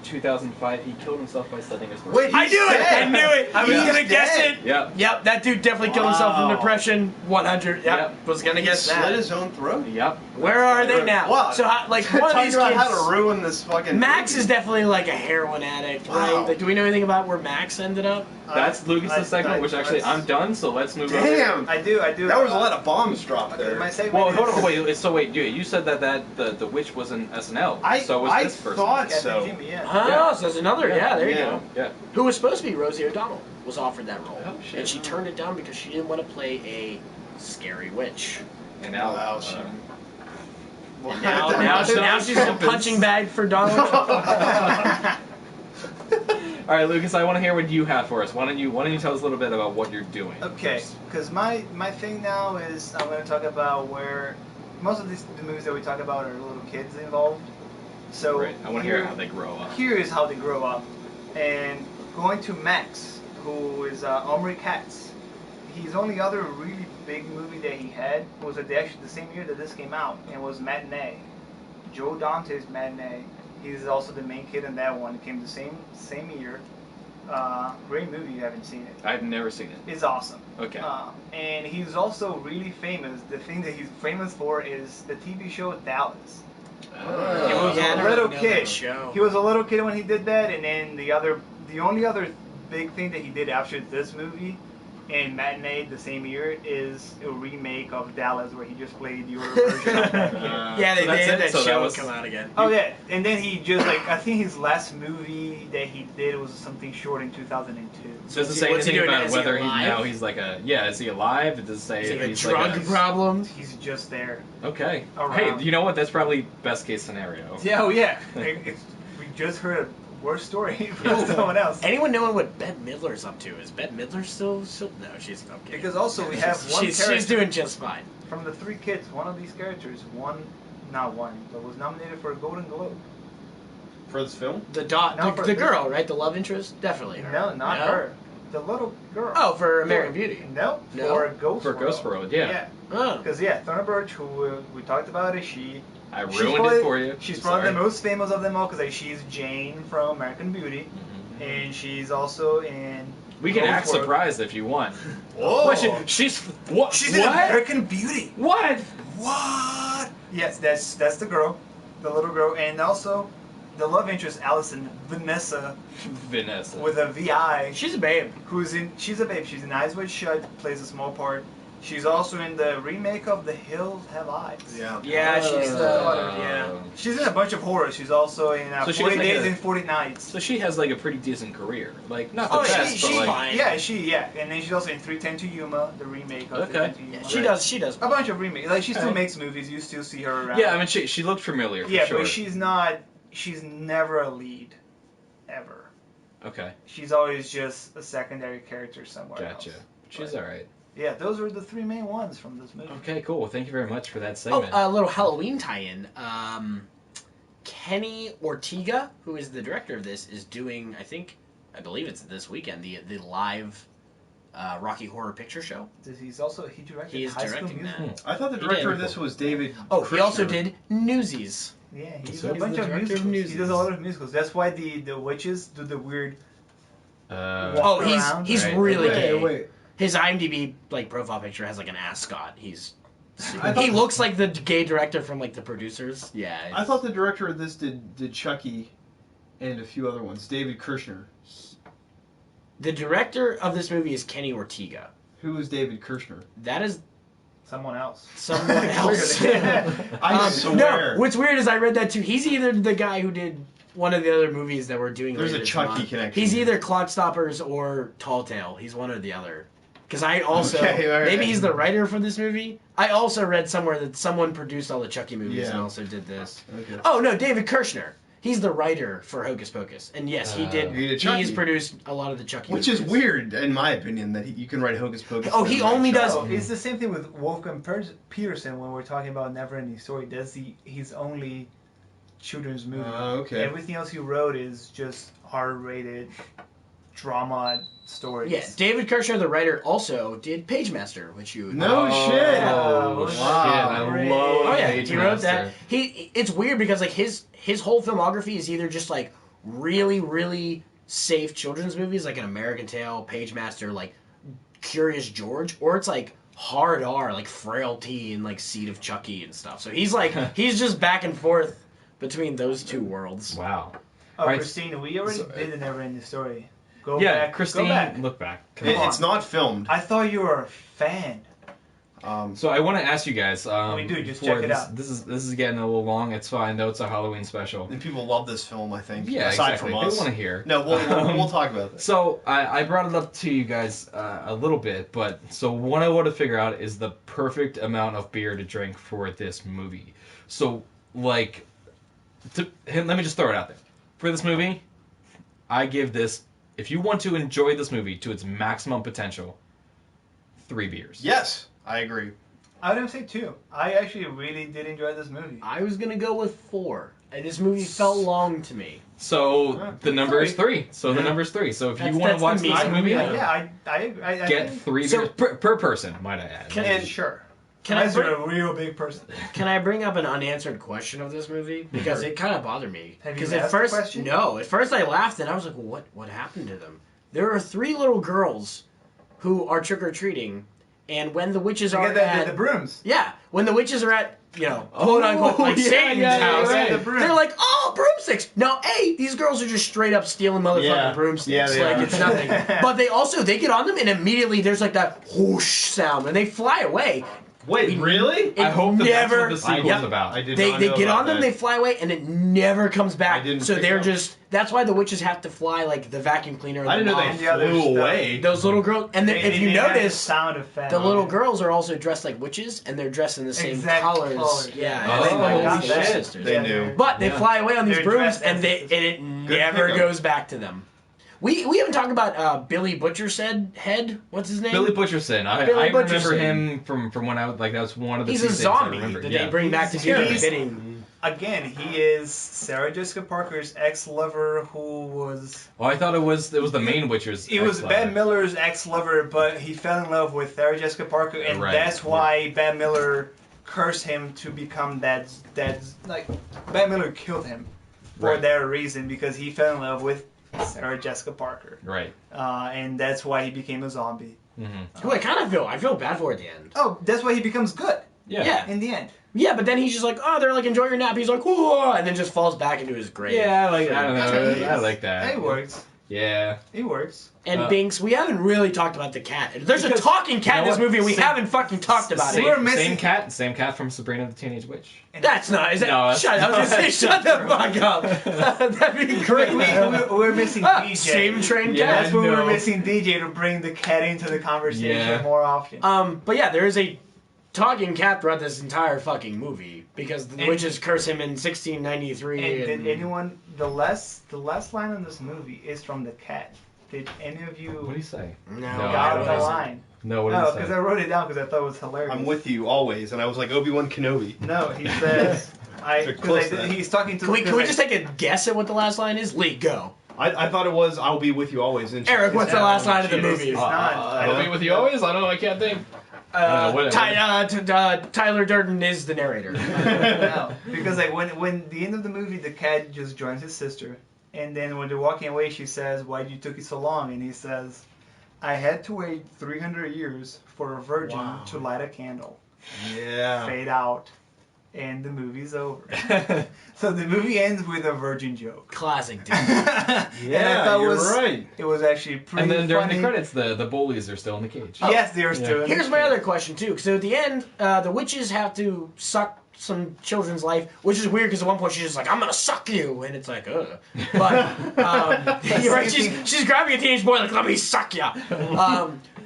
2005, he killed himself by slitting his throat. Wait, I knew it! dead. I knew it! I was Yeah. gonna guess Dead. it! Yep. Yep, that dude definitely killed himself from Wow. depression. 100. Yep, Yep. was gonna He guess slit that. his own throat. Yep. Where are they now? Wow. So, like, one of Talking these about kids. how to ruin this fucking. Max movie. is definitely like a heroin addict, right? Wow. Like, do we know anything about where Max ended up? That's Lucas's segment, which actually I'm done, so let's move on. Damn. I do. That was a lot of bombs dropped Okay, there. my segment Well, is- hold on, wait. So wait, you said that the witch was in SNL. So was I this person. thought Kathy so. Jean, yeah. Oh, Yeah. so there's another. Yeah, there you Yeah. go. Yeah. Who was supposed to be Rosie O'Donnell was offered that role, Oh, shit. and she turned it down because she didn't want to play a scary witch. And now, Wow, she- And now she's a punching bag for Donald Trump. All right, Lucas, I want to hear what you have for us. Why don't you tell us a little bit about what you're doing? Okay, first? because my thing now is I'm going to talk about where most of the movies that we talk about are little kids involved. So Right. I want to hear how they grow up. Here is how they grow up, and going to Max, who is Omri Katz. His only other really big movie that he had was actually the same year that this came out, and was Matinee. Joe Dante's Matinee. He's also the main kid in that one. It came the same year. Great movie. You haven't seen it. I've never seen it. It's awesome. Okay. And he's also really famous. The thing that he's famous for is the TV show Dallas. He was yeah, I a don't little really know kid. that show. He was a little kid when he did that, and then the only other big thing that he did after this movie and Matinee the same year is a remake of Dallas where he just played the older version of that kid. Yeah, they so that's did. it? That So show that would was- come out again. Oh yeah, and then he just I think his last movie that he did was something short in 2002. Does it say What's he anything doing? about Is he whether he's alive? now he's like a is he alive? Does it say Is it a he's drug like problem? He's just there. Okay. Around. Hey, you know what? That's probably best case scenario. Yeah, oh yeah. We just heard a worse story from someone else. Anyone knowing what Bette Midler's up to? Is Bette Midler still? No, she's okay. Because also we have one she's character doing just fine. from the three kids. One of these characters, but was nominated for a Golden Globe. For this film? The Not for the this- girl, right? The love interest, definitely her. No, not her. The little girl. Oh, for American Beauty. No, No? for Ghost For World. Ghost World, yeah. Oh, Because Thorna Birch, who we talked about, I she's ruined probably- it for you. She's I'm probably sorry. the most famous of them all because she's Jane from American Beauty, Mhm. and she's also in. We can Ghost act World. surprised if you want. Whoa! What, she's what? She's in what? American Beauty. What? What? Yes, that's the girl, the little girl, and also the love interest Allison Vanessa Vanessa. with a VI. she's a babe. She's a babe. She's in Eyes Wide Shut, plays a small part. She's also in the remake of The Hills Have Eyes. Yeah. Yeah, she's daughter, yeah. She's in a bunch of horrors. She's also in So she 40 has like Days a- and 40 Nights. So she has like a pretty decent career. Like not the Oh, best, she, but like fine. yeah, and then she's also in 310 to Yuma, the remake of Okay. 310 to Yeah, Yuma. she Right. does. She does. A bunch of remakes. Like she still Alright. makes movies. You still see her around. yeah. I mean, she looked familiar for yeah, sure. but she's not. She's never a lead, ever. Okay, She's always just a secondary character somewhere gotcha. else. She's But- all right. Yeah, those are the three main ones from this movie. Okay, cool. Well, thank you very much for that Oh, segment. a little Halloween tie-in. Kenny Ortega, who is the director of this, is doing, I believe it's this weekend, the live Rocky Horror Picture Show. He directed He is High School directing Musical. that. I thought the He director did. of this was David. Oh, he also Krishner. did Newsies. Yeah, he's So a he's bunch the of director of musicals. He Newsies. does a lot of musicals. That's why the witches do the weird. Uh, Walk Oh, around. he's Right. really Wait, gay. wait. His IMDb profile picture has like an ascot. He's I thought- he looks like the gay director from like the producers. Yeah. I thought the director of this did Chucky and a few other ones. David Kirshner. The director of this movie is Kenny Ortega. Who is David Kirshner? That is Someone else. someone else. Clearly. I No, swear. what's weird is I read that too. He's either the guy who did one of the other movies that we're doing. There's later a this Chucky month. connection. He's either Clockstoppers or Tall Tale. He's one or the other. Because I also Okay, all right. maybe he's the writer for this movie. I also read somewhere that someone produced all the Chucky movies Yeah. and also did this. Okay. Oh no, David Kirshner. He's the writer for Hocus Pocus, and yes, he did. He did Chucky. He's produced a lot of the Chucky, Which is movies. weird, in my opinion, that you can write Hocus Pocus. Oh, he and write only Chucky. does- Oh, it's the same thing with Wolfgang Peterson when we're talking about Neverending Story. Does his only children's movie? Okay. Everything else he wrote is just R-rated drama stories. Yeah, David Kirshner, the writer, also did Pagemaster, which you. No shit. Oh, Oh, shit! wow. I Great. love Oh yeah, Page he wrote Master. that. It's weird because like his whole filmography is either just like really safe children's movies like An American Tail, Pagemaster, like Curious George, or it's like hard R like Frailty and like Seed of Chucky and stuff. So he's like he's just back and forth between those two worlds. Wow. Oh, Right. Christine, we already So- did the Neverending Story. Go Yeah, back. Christine, Go back. look back. It's not filmed. I thought you were a fan. So I want to ask you guys. We do, just before check it this, out. This is getting a little long. It's fine though. It's a Halloween special. And people love this film, I think. Yeah, aside exactly. from They us. want to hear. No, we'll talk about this. So I brought it up to you guys a little bit, but so what I want to figure out is the perfect amount of beer to drink for this movie. So like, let me just throw it out there. For this movie, I give this. If you want to enjoy this movie to its maximum potential, 3 beers. Yes, I agree. I would say 2. I actually really did enjoy this movie. I was gonna go with 4. And this movie felt long to me. So the number is 3. So the number is 3. So if you want to watch the this mean. movie, Yeah, I get think- 3 So- beers per person, might I add. And sure. Can I Unless bring- you're a real big person. Can I bring up an unanswered question of this movie? Because it kind of bothered me. Have you Because asked at the first, question? no. At first, I laughed and I was like, "What? What happened to them?" there are 3 little girls who are trick-or-treating, and when the witches They are get at... the brooms. Yeah, when the witches are at, quote-unquote, like Satan's house, right, the broom. they're like, oh, broomsticks! Now, these girls are just straight up stealing motherfucking broomsticks. Yeah, they like, are. it's nothing. But they get on them, and immediately there's like that whoosh sound, and they fly away. Wait, really? I hope that that's what the sequel's Yep. about. I did They not know get about on them, that. they fly away, and it never comes back. I didn't so pick they're up. just... That's why the witches have to fly like the vacuum cleaner. I didn't know And they the other flew stuff. away. Those little girls... And They- if you they have the notice... sound effect. The little girls are also dressed like witches, and they're dressed in the same Exact colors. colors, Yeah, yeah. as Oh, like holy the shit. sisters. They knew. But they Yeah. fly away on these They're brooms, dressed and as it sisters. never pickup. goes back to them. We haven't talked about Billy Butcherson head. What's his name? Billy Butcherson. I Billy remember Butcherson. him from when I was like that was one of the He's few a things I zombie remember. that Yeah. they bring back to do the bidding. Again, he is Sarah Jessica Parker's ex-lover who was... Well, I thought it was the main Witcher's. It was ex-lover. Ben Miller's ex-lover, but he fell in love with Sarah Jessica Parker, and Right, that's why Ben Miller cursed him to become dad's like Ben Miller killed him for Right. that reason because he fell in love with Sarah Jessica Parker, Right. and that's why he became a zombie. Mm-hmm. Who I feel bad for at the end. Oh, that's why he becomes good Yeah. in the end. Yeah, but then he's just like, oh, they're like, enjoy your nap. He's like, whoa, and then just falls back into his grave. Yeah, like I don't know. Yes. I like that. It works. Yeah. It works. And Binks, we haven't really talked about the cat. There's Because- a talking cat in you know this what? movie, and we Same- haven't fucking talked about Same, it. We're missing- same cat from Sabrina the Teenage Witch. That's not. Is that? No, that's- shut up. I was gonna say, shut the fuck up. That'd be great. We're missing DJ. Same train Yeah, cat. That's when no. we're missing DJ to bring the cat into the conversation Yeah. more often. But yeah, there is a talking cat throughout this entire fucking movie because the And- witches curse him in 1693. And And, did anyone the last line in this movie is from the cat? Did any of you What do you say? No, No, I got don't the know. line? No, what No, did he because say? I wrote it down because I thought it was hilarious. I'm with you always, and I was like Obi-Wan Kenobi. No, he says They're close to that. he's talking to. Can we just take a guess at what the last line is? Lee, go. I thought it was "I'll be with you always." And Eric, what's the last line of the It's movie? not. I I'll don't- be with you always. I don't know. I can't think. what- Tyler Durden is the narrator. No, because like when the end of the movie, the cat just joins his sister, and then when they're walking away, she says, "Why you took it so long?" And he says, "I had to wait 300 years for a virgin Wow. to light a candle." Yeah. Fade out, and the movie's over. So the movie ends with a virgin joke. Classic, dude. And I Yeah, thought you're was, right. It was actually pretty And then during funny. the credits, the bullies are still in the cage. Yes, they are still. in Here's the my cage. other question too. So at the end, the witches have to suck some children's life, which is weird because at one point she's just like, "I'm gonna suck you," and it's like, ugh. But you're right. She's grabbing a teenage boy like, "Let me suck ya."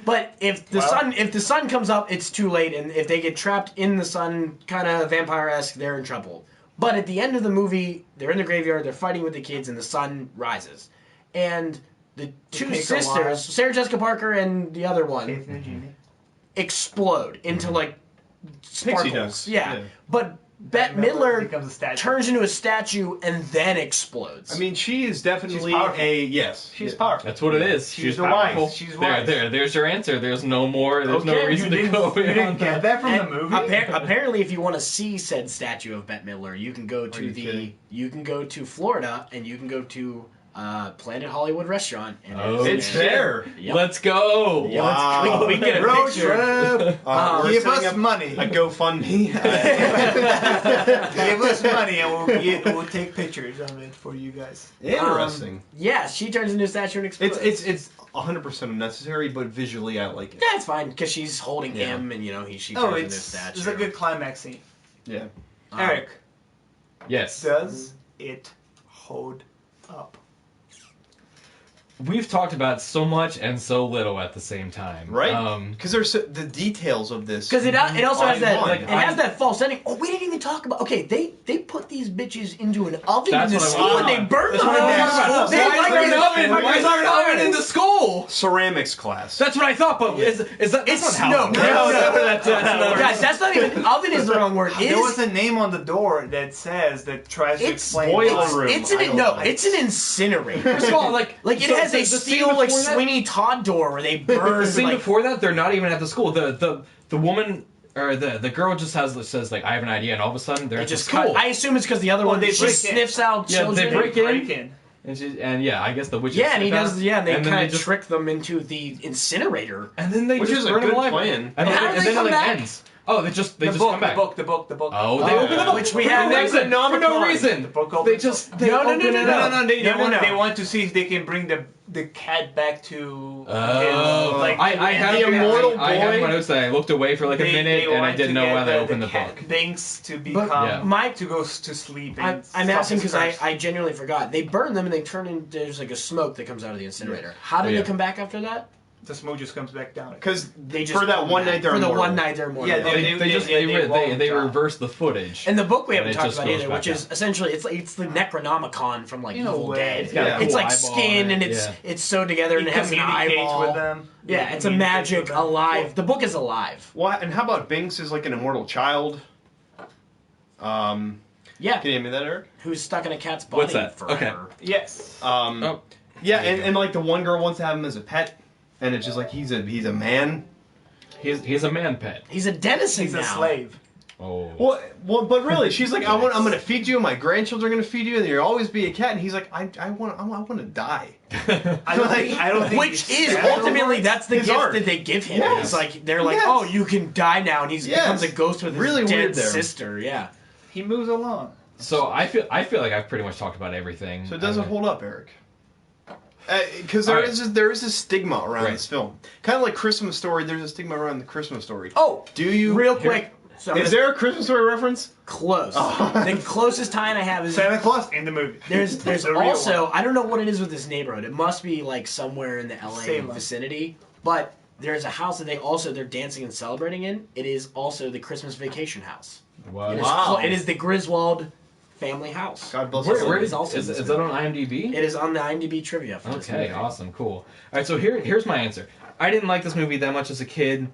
But if the sun comes up, it's too late, and if they get trapped in the sun, kind of vampire-esque, they're in trouble. But at the end of the movie, they're in the graveyard, they're fighting with the kids, and the sun rises, and the two take a sisters, while. Sarah Jessica Parker and the other one, Faith and Jimmy. explode into like sparkles. dust, Yeah. yeah. But Bette Midler becomes a statue. turns into a statue and then explodes. I mean, she is definitely She's powerful. She's She's powerful. That's what it is. She's the powerful. wise. She's wise. There's your answer. There's no more. There's no Okay, reason to go You didn't beyond get that. that from And the movie? apparently, if you want to see said statue of Bette Midler, you can go to you kidding? you can go to Florida and you can go to Planet Hollywood Restaurant. And Oh, It's there. Yep. Let's go. Yeah, Wow. we can get a Road picture. trip. We're Give setting us up money. a GoFundMe. Give us money and we'll take pictures of it for you guys. Interesting. Yeah, she turns into a statue and explodes. It's 100% unnecessary, but visually I like it. Yeah, it's fine because she's holding Yeah. him, and she Oh, turns into a it's statue. a good climax scene. Yeah. Eric, Yes. does it hold up? We've talked about so much and so little at the same time. Right? Because there's the details of this. Because it also has that Like, it has that false ending. Oh, we didn't even talk about. Okay, they put these bitches into an oven That's in the what I school want. and they burned That's them. what I want. Oh, they Why like is there it. an oven? Why is there an oven in the school? ceramics class. That's what I thought, but is that It's that's not no, how that's not. Guys, that's not even oven is the wrong word. There was It's a name on the door that tries to explain. boiler why. room. it's I don't know. it's an incinerator. First of all, like Like it so has a the scene steel like before that- Sweeney Todd door where they burn. The scene like, before that, they're not even at the school. The woman or the girl just says like, I have an idea, and all of a sudden they're they at just the school. cut. I assume it's because the other Well, one they she break in. sniffs out Yeah, children. they break in. And yeah, I guess the witches. Yeah, and he does. Yeah, and they then kind of just trick them into the incinerator. And then they Which just is a burn him good alive. plan. And How then, do they it come like back? ends. Oh, they just come back. The book. Oh, they open the book, Which we for have no as reason. For no Nomicon. reason. The book They opens just up. they No, no, open no, it no, up. No, they No. want to see if they can bring the cat back to Oh, his, like I have the immortal I have boy. my notes that I looked away for like a minute and I want didn't to know get why they opened the cat book. Binks to But become Yeah. to go to sleep. I'm And asking because because I genuinely forgot. They burn them and they turn into there's like a smoke that comes out of the incinerator. How do Oh, they yeah. come back after that? the smoke just comes back down. Because They just for that come one back. night they're for the immortal. one night they're immortal. Yeah, They won't, reverse the footage. And the book we And haven't it talked just about goes either, back which is down. essentially it's the Necronomicon from like In a Evil way. Dead. It's got a It's cool like eyeball skin on and it, it's sewn together and it has an eyeball. with them. Yeah, They it's a communicate magic with them. alive. The book is alive. What? And how about Binks is like an immortal child? Yeah, Can you name me that, Eric? who's stuck in a cat's body What's that? forever. Yes. Oh. Yeah, There you and like the one girl wants to have him as a pet, and it's just like he's a man. He's a man pet. He's a denizen He's now. a slave. Oh. Well, but really, she's like, I'm going to feed you, and my grandchildren are going to feed you, and you'll always be a cat. And he's like, I want to die. I don't think Which he's is sad. ultimately that's the His gift art. that they give him. Yes. It's like they're like, Yes. oh, you can die now, and he's Yes. becomes a ghost with his Really dead weird there. sister. Yeah. He moves along. So I feel like I've pretty much talked about everything. So it doesn't I'm hold up, Eric. Because All right. there is a stigma around Right. this film, kind of like Christmas Story. There's a stigma around the Christmas Story. Oh, Do you real quick. So I'm Is gonna- there a Christmas Story reference? close? Oh. The closest tie I have is Santa Claus in the movie. there's The real also one. I don't know what it is with this neighborhood. It must be like somewhere in the LA Salem. vicinity, but there's a house that they're dancing and celebrating in. It is also the Christmas Vacation house. What? It is, Wow. it is the Griswold family house. God bless Where, us. where It is is also is this that on movie. IMDb? It is on the IMDb trivia for this Okay, movie. awesome, cool. All right, so here's my answer. I didn't like this movie that much as a kid.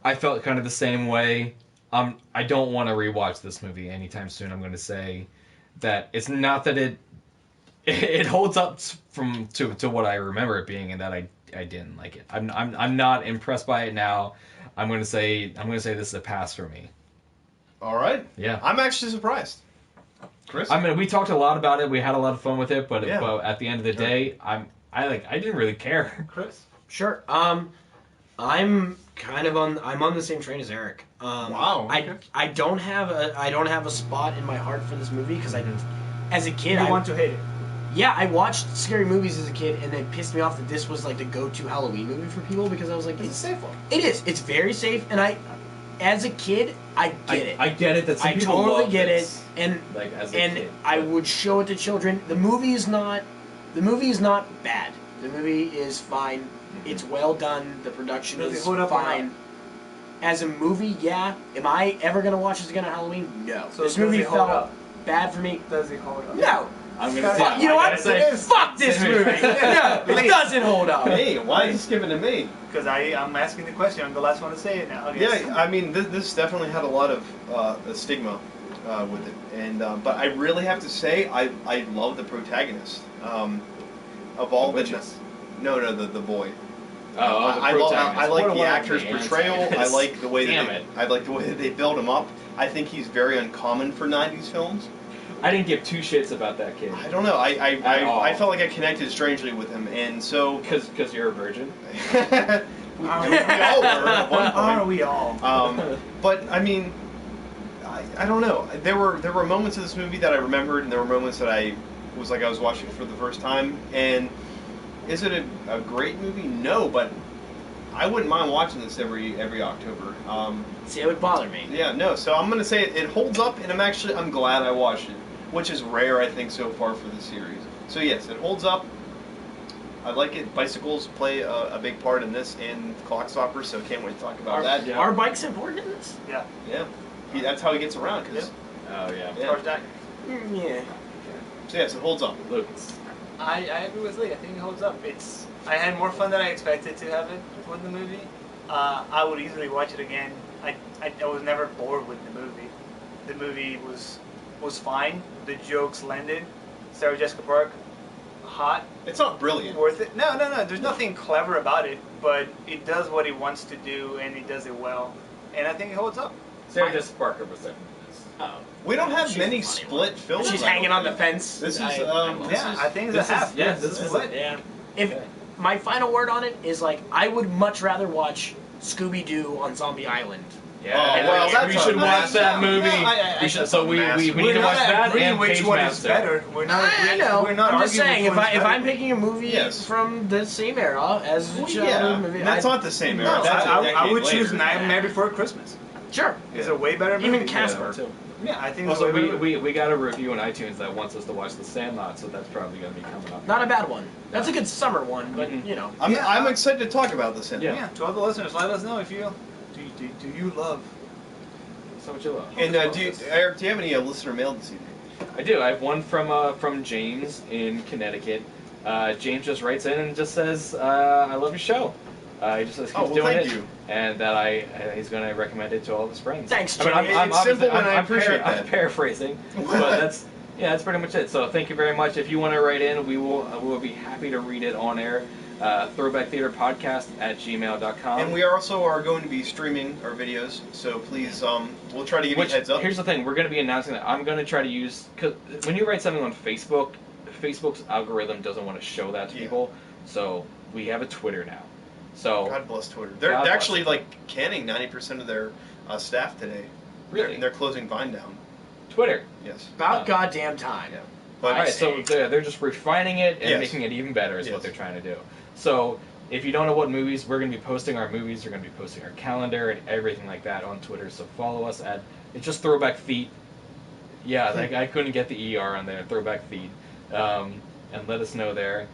I felt kind of the same way. I don't want to rewatch this movie anytime soon. I'm going to say that it's not that it holds up to what I remember it being, and that I didn't like it. I'm not impressed by it now. I'm going to say this is a pass for me. All right. Yeah. I'm actually surprised. Chris? I mean, we talked a lot about it. We had a lot of fun with it, but Yeah. at the end of the day, I didn't really care. Chris. Sure. I'm on the same train as Eric. Wow, okay. I don't have a spot in my heart for this movie because as a kid, You I want to hate it. Yeah, I watched scary movies as a kid, and it pissed me off that this was like the go-to Halloween movie for people because I was like, It's a safe one. it is. It's very safe, and as a kid, I get it. I get it. That some I people totally love get this. it, and Like as a kid. I would show it to children. The movie is not bad. The movie is fine. It's well done. The production Does it is hold up or fine. not? As a movie, yeah. Am I ever gonna watch this again on Halloween? No. So this does movie it hold felt up? bad for me. Does it hold up? No. I'm gonna say- Fuck, you know I what? gotta say- Fuck this movie. No, it doesn't hold up. Hey, why is this given to me? Because I'm asking the question. I'm the last one to say it now. Okay. Yeah, I mean, this definitely had a lot of stigma with it, and but I really have to say, I love the protagonist. Of all The the witches? no, the boy. Oh, the I protagonist. like What the one of actor's the portrayal. I antagonists. like the way Damn that it. I like the way that they build him up. I think he's very uncommon for '90s films. I didn't give two shits about that kid. I don't know. At all. I felt like I connected strangely with him, and so Because you're a virgin. we all were at one point. Are we all? But I mean, I don't know. There were moments of this movie that I remembered, and there were moments that I was watching it for the first time. And is it a great movie? No, but I wouldn't mind watching this every October. See, it would bother me. Yeah, no. So I'm gonna say it holds up, and I'm glad I watched it, which is rare I think so far for the series. So yes, it holds up. I like it. Bicycles play a big part in this, and clock stoppers. So can't wait to talk about that. Yeah. Are bikes important in this? Yeah. Yeah, that's how he gets around. Cause Oh yeah. Yeah. George Jack. Yeah. so yes, it holds up. Lucas. I agree with Lee. I think it holds up. I had more fun than I expected to have it with the movie. I would easily watch it again. I was never bored with the movie. The movie was fine. The jokes landed. Sarah Jessica Parker, hot, It's not brilliant. worth it. No. There's nothing clever about it, but it does what it wants to do, and it does it well. And I think it holds up. Sarah Jessica Parker was there. Oh. We don't have She's many a funny split films. She's I don't hanging on the think. fence. This is I love Yeah, it. I think it's This a is- half. yeah, It's this is- split. Yeah. If Okay. my final word on it is like, I would much rather watch Scooby Doo on Zombie Island. Yeah, Oh, well, we that's should a watch massive- that movie. Yeah, We should. So we need We're to not watch that agreeing and which Page one Master. is better. We're not. I know. We're not I'm just arguing saying, which if one's I'm better. picking a movie Yes. from the same era as a Well, childhood yeah, movie, that's not the same era. No, That's a I decade would choose later. Nightmare Before Christmas. sure. It's a way better movie. Even Casper. too. Yeah, I think it's a Also, way better movie. we got a review on iTunes that wants us to watch The Sandlot, so that's probably going to be coming up. Not a bad one. That's a good summer one, but Mhm. you know. I'm excited to talk about this. Yeah. Yeah, to all the listeners, let us know if you do you love. So what you love. And Eric, do you have any listener mail this evening? I do. I have one from James in Connecticut. James just writes in and just says, "I love your show." He just says keeps Oh, well, doing thank it, you. and that he's going to recommend it to all of his friends. Thanks, I mean, James. It's simple, obviously- and I appreciate I'm that. paraphrasing, but that's pretty much it. So thank you very much. If you want to write in, we will be happy to read it on air. throwbacktheaterpodcast@gmail.com. And we also are going to be streaming our videos, so please, we'll try to give you a heads up. Here's the thing, we're going to be announcing that I'm going to try to use, because when you write something on Facebook, Facebook's algorithm doesn't want to show that to Yeah. people, so we have a Twitter now. So God bless Twitter. They're God bless actually it. like canning 90% of their staff today. Really? They're closing Vine down. Twitter. Yes. About goddamn time. Yeah. All But right, so they're just refining it and Yes. making it even better is Yes. what they're trying to do. So if you don't know what movies, we're going to be posting our movies, we're going to be posting our calendar and everything like that on Twitter, so follow us at, it's just Throwback Feet. Yeah, I couldn't get the ER on there, Throwback Feet. And let us know there.